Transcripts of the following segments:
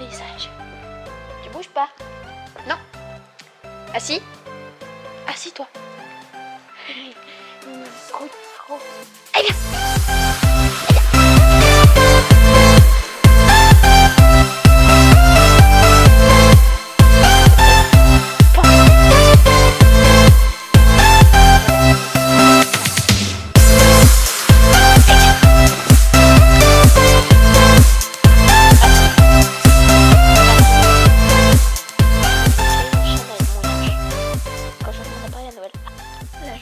paysage. Tu bouges pas? Non. Assis? Assis-toi. Micro. Allez, viens.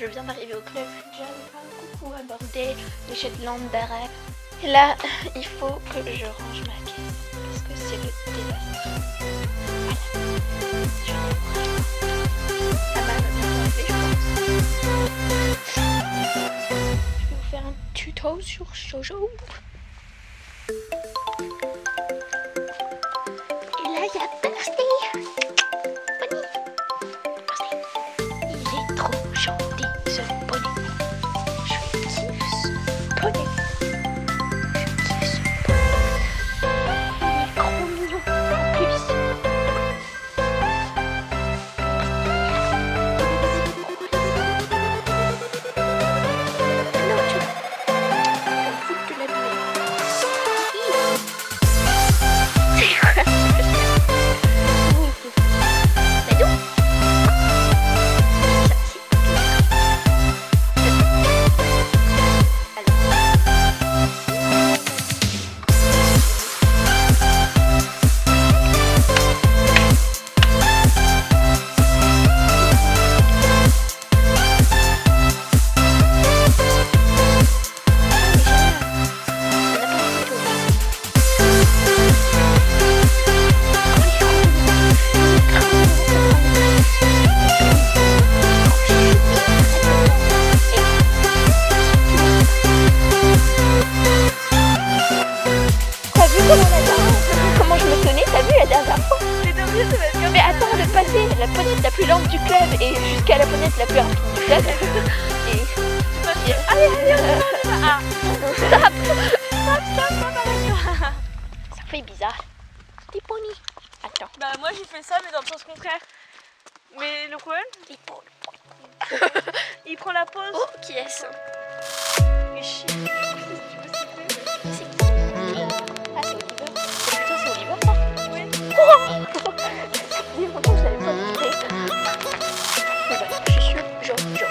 Je viens d'arriver au club, j'ai beaucoup abordé les Shetland d'Arrêt. Et là, il faut que je range ma caisse parce que c'est le désastre. Voilà. Ça m'a bien fait, je pense. Je vais vous faire un tuto sur Jojo. Et là, il y a Bursty. Bonnie. Bursty. Il est trop gentil. Ce poney. Je kiffe ce poney. Je kiffe ce poney. Il est trop mignon. En plus. Non, tu fous de la nuit. C'est quoi? Mais donc comment je me tenais, t'as vu la dernière fois? Mais attends de passer la poignette la plus lente du club et jusqu'à la poignette la plus rapide du club. Et... Allez, stop. Ça fait bizarre. Petit pony. Attends. Bah moi j'ai fait ça mais dans le sens contraire. Mais le problème, il prend la pause. Oh, qui est-ce? Il chie. C'est qui? Ah, c'est Oliver. Putain, c'est Oliver ça? Oui. Oh, ça faisait longtemps que je l'avais pas montré. Mais bah, je suis Jojo.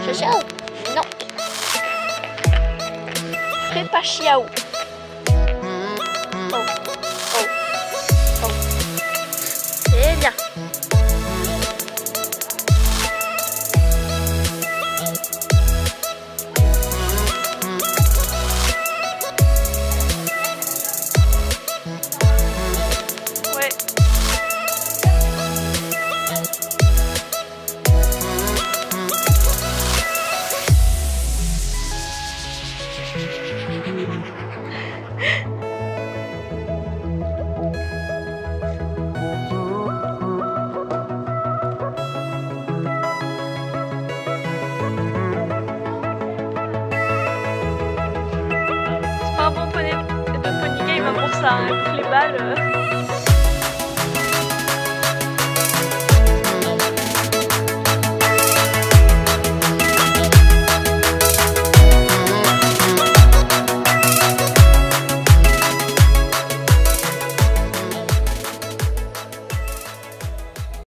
Jojo? Non. Fais pas chiaou. Oh. Oh. Oh. C'est bien. C'est pas un bon poney game pour ça, hein. Les balles.